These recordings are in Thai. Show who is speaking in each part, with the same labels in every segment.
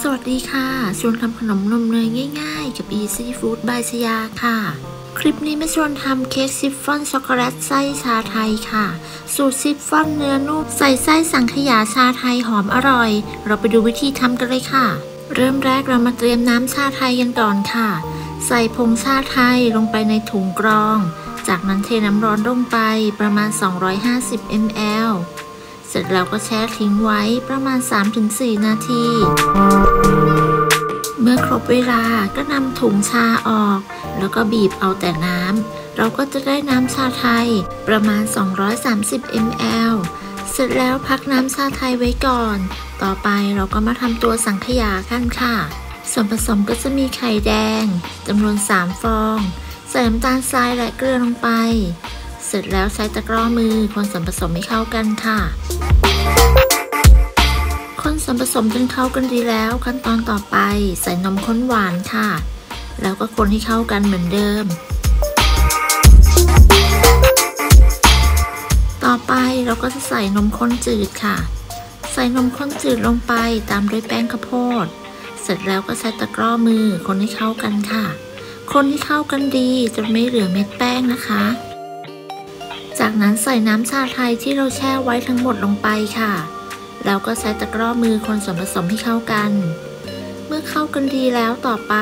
Speaker 1: สวัสดีค่ะชวนทำขนมนมเนยง่ายๆกับ Easy Food by ชยาค่ะคลิปนี้มาชวนทำเค้กซิฟฟ่อนช็อกโกแลตไส้ชาไทยค่ะสูตรซิฟฟ่อนเนื้อนุ่มใส่ไส้สังขยาชาไทยหอมอร่อยเราไปดูวิธีทำกันเลยค่ะเริ่มแรกเรามาเตรียมน้ำชาไทยกันก่อนค่ะใส่ผงชาไทยลงไปในถุงกรองจากนั้นเทน้ำร้อนลงไปประมาณ250 mlเสร็จแล้วก็แช่ทิ้งไว้ประมาณ 3-4 นาทีเมื่อครบเวลาก็นำถุงชาออกแล้วก็บีบเอาแต่น้ำเราก็จะได้น้ำชาไทยประมาณ230 ml เสร็จแล้วพักน้ำชาไทยไว้ก่อนต่อไปเราก็มาทำตัวสังขยากันค่ะส่วนผสมก็จะมีไข่แดงจำนวน3ฟองใส่น้ำตาลทรายและเกลือลงไปเสร็จแล้วใช้ตะกร้อมือคนส่วนผสมให้เข้ากันค่ะคนส่วนผสมจนเข้ากันดีแล้วขั้นตอนต่อไปใส่นมข้นหวานค่ะแล้วก็คนให้เข้ากันเหมือนเดิมต่อไปเราก็จะใส่นมข้นจืดค่ะใส่นมข้นจืดลงไปตามด้วยแป้งข้าวโพดเสร็จแล้วก็ใช้ตะกร้อมือคนให้เข้ากันค่ะคนให้เข้ากันดีจนไม่เหลือเม็ดแป้งนะคะจากนั้นใส่น้ำชาไทยที่เราแช่ไว้ทั้งหมดลงไปค่ะแล้วก็ใช้ตะกร้อมือคนส่วนผสมให้เข้ากันเมื่อเข้ากันดีแล้วต่อไป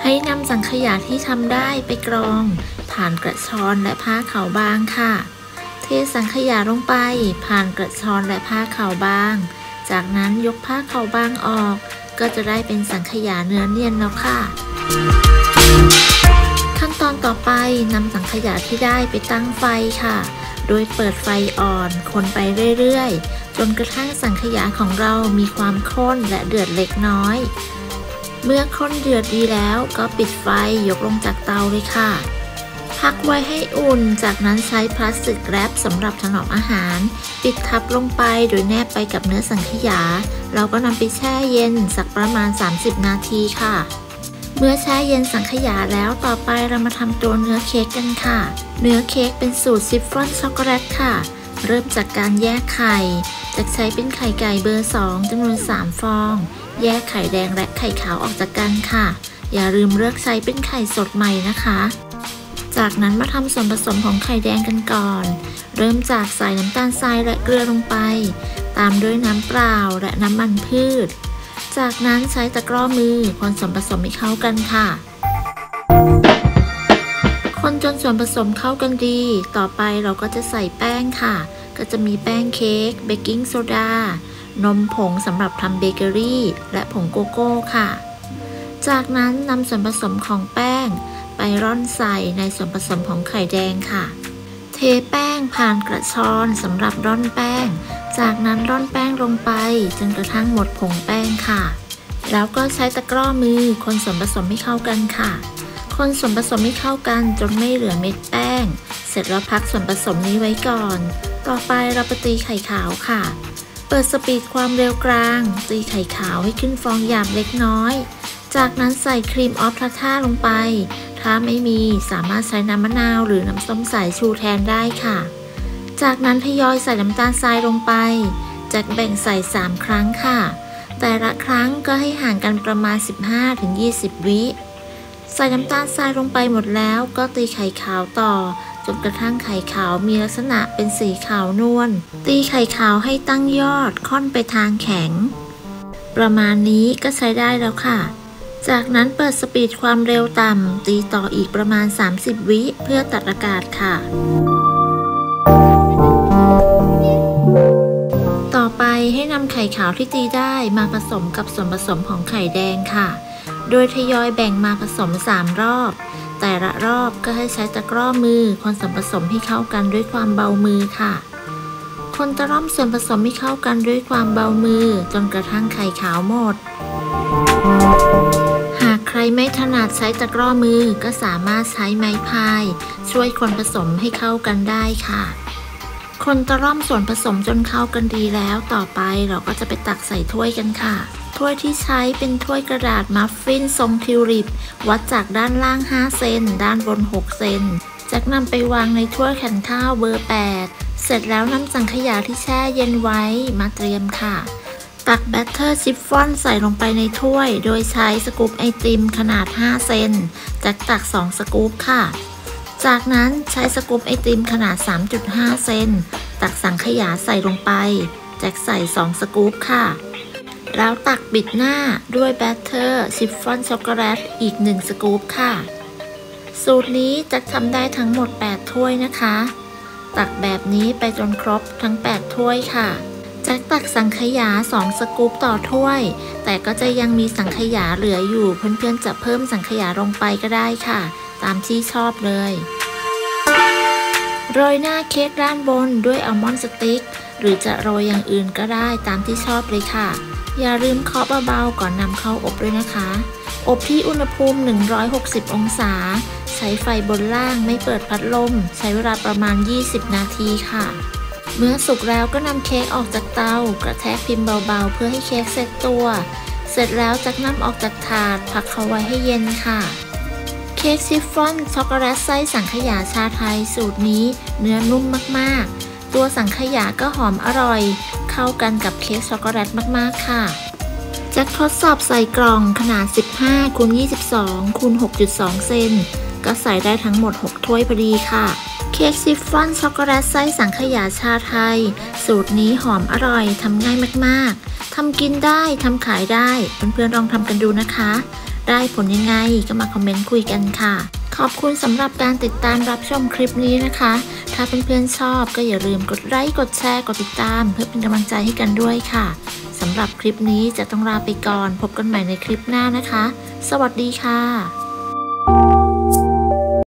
Speaker 1: ให้นำสังขยาที่ทำได้ไปกรองผ่านกระชอนและผ้าขาวบางค่ะเทสังขยาลงไปผ่านกระชอนและผ้าขาวบางจากนั้นยกผ้าขาวบางออกก็จะได้เป็นสังขยาเนื้อเนียนแล้วค่ะขั้นตอนต่อไปนำสังขยาที่ได้ไปตั้งไฟค่ะโดยเปิดไฟอ่อนคนไปเรื่อยๆจนกระทั่งสังขยาของเรามีความข้นและเดือดเล็กน้อยเมื่อข้นเดือดดีแล้วก็ปิดไฟยกลงจากเตาเลยค่ะพักไว้ให้อุ่นจากนั้นใช้พลาสติกแรปสำหรับถนอมอาหารปิดทับลงไปโดยแนบไปกับเนื้อสังขยาเราก็นำไปแช่เย็นสักประมาณ30 นาทีค่ะเมื่อแช่เย็นสังขยาแล้วต่อไปเรามาทำตัวเนื้อเค้กกันค่ะเนื้อเค้กเป็นสูตรซิฟฟ่อนช็อกโกแลตค่ะเริ่มจากการแยกไข่จะใช้เป็นไข่ไก่เบอร์2จำนวน3ฟองแยกไข่แดงและไข่ขาวออกจากกันค่ะอย่าลืมเลือกใช้เป็นไข่สดใหม่นะคะจากนั้นมาทำส่วนผสมของไข่แดงกันก่อนเริ่มจากใส่น้ำตาลทรายและเกลือลงไปตามด้วยน้ำเปล่าและน้ำมันพืชจากนั้นใช้ตะกร้อมือคนส่วนผสมให้เข้ากันค่ะคนจนส่วนผสมเข้ากันดีต่อไปเราก็จะใส่แป้งค่ะก็จะมีแป้งเค้กเบกกิ้งโซดานมผงสำหรับทำเบเกอรี่และผงโกโก้ค่ะจากนั้นนำส่วนผสมของแป้งไปร่อนใส่ในส่วนผสมของไข่แดงค่ะเทแป้งผ่านกระชอนสำหรับร่อนแป้งจากนั้นร่อนแป้งลงไปจนกระทั่งหมดผงแป้งค่ะแล้วก็ใช้ตะกร้อมือคนส่วนผสมให้เข้ากันค่ะคนส่วนผสมให้เข้ากันจนไม่เหลือเม็ดแป้งเสร็จแล้วพักส่วนผสมนี้ไว้ก่อนต่อไปเราไปตีไข่ขาวค่ะเปิดสปีดความเร็วกลางตีไข่ขาวให้ขึ้นฟองหยาบเล็กน้อยจากนั้นใส่ครีมออฟทาท่าลงไปถ้าไม่มีสามารถใช้น้ำมะนาวหรือน้ำส้มสายชูแทนได้ค่ะจากนั้นทยอยใส่น้ำตาลทรายลงไปจะแบ่งใส่3ครั้งค่ะแต่ละครั้งก็ให้ห่างกันประมาณ 15-20 วิใส่น้ำตาลทรายลงไปหมดแล้วก็ตีไข่ขาวต่อจนกระทั่งไข่ขาวมีลักษณะเป็นสีขาวนวลตีไข่ขาวให้ตั้งยอดค่อนไปทางแข็งประมาณนี้ก็ใช้ได้แล้วค่ะจากนั้นเปิดสปีดความเร็วต่ำตีต่ออีกประมาณ30 วิเพื่อตัดอากาศค่ะต่อไปให้นำไข่ขาวที่ตีได้มาผสมกับส่วนผสมของไข่แดงค่ะโดยทยอยแบ่งมาผสม3รอบแต่ละรอบก็ให้ใช้ตะกร้อมือคนส่วนผสมให้เข้ากันด้วยความเบามือค่ะคนตะล่อมส่วนผสมให้เข้ากันด้วยความเบามือจนกระทั่งไข่ขาวหมดหากใครไม่ถนัดใช้ตะกร้อมือก็สามารถใช้ไม้พายช่วยคนผสมให้เข้ากันได้ค่ะคนตะล่อมส่วนผสมจนเข้ากันดีแล้วต่อไปเราก็จะไปตักใส่ถ้วยกันค่ะถ้วยที่ใช้เป็นถ้วยกระดาษมัฟฟินทรงทิวลิปวัดจากด้านล่าง5 เซนด้านบน6 เซนจากนำไปวางในถ้วยแผ่นข้าวเบอร์8เสร็จแล้วนำสังขยาที่แช่เย็นไว้มาเตรียมค่ะ ตักแบตเตอร์ชิฟฟ่อนใส่ลงไปในถ้วยโดยใช้สกู๊ปไอติมขนาด5เซนจากตัก2สกู๊ปค่ะจากนั้นใช้สกู๊ปไอติมขนาด 3.5 เซนตักสังขยาใส่ลงไปแจกใส่2สกู๊ปค่ะแล้วตักปิดหน้าด้วยแบตเตอร์ชิฟฟ่อนช็อกโกแลตอีก1สกู๊ปค่ะสูตรนี้จะทำได้ทั้งหมด8ถ้วยนะคะตักแบบนี้ไปจนครบทั้ง8ถ้วยค่ะแจ็คตักสังขยา2สกู๊ปต่อถ้วยแต่ก็จะยังมีสังขยาเหลืออยู่เพื่อนๆจะเพิ่มสังขยาลงไปก็ได้ค่ะตามที่ชอบเลยโรยหน้าเค้กด้านบนด้วยอัลมอนด์สติ๊กหรือจะโรยอย่างอื่นก็ได้ตามที่ชอบเลยค่ะอย่าลืมเคาะเบาๆก่อนนำเข้าอบด้วยนะคะอบที่อุณหภูมิ160องศาใช้ไฟบนล่างไม่เปิดพัดลมใช้เวลาประมาณ20นาทีค่ะเมื่อสุกแล้วก็นำเค้กออกจากเตากระแทกพิมพ์เบาๆเพื่อให้เค้กเซ็ตตัวเสร็จแล้วจักนำออกจากถาดพักเขาไว้ให้เย็นค่ะเค้กชิฟฟ่อนช็อกโกแลตไส้สังขยาชาไทยสูตรนี้เนื้อนุ่มมากๆตัวสังขยาก็หอมอร่อยเข้ากันกับเค้กช็อกโกแลตมากๆค่ะจะทดสอบใส่กล่องขนาด15 x 22 x 6.2 เซนก็ใส่ได้ทั้งหมด6ถ้วยพอดีค่ะเค้กชิฟฟ่อนช็อกโกแลตไส้สังขยาชาไทยสูตรนี้หอมอร่อยทำง่ายมากๆทำกินได้ทำขายได้เพื่อนๆลองทำกันดูนะคะได้ผลยังไงก็มาคอมเมนต์คุยกันค่ะขอบคุณสำหรับการติดตามรับชมคลิปนี้นะคะถ้าเพื่อนๆชอบก็อย่าลืมกดไลค์กดแชร์กดติดตามเพื่อเป็นกำลังใจให้กันด้วยค่ะสำหรับคลิปนี้จะต้องลาไปก่อนพบกันใหม่ในคลิปหน้านะคะสวัสดีค่ะ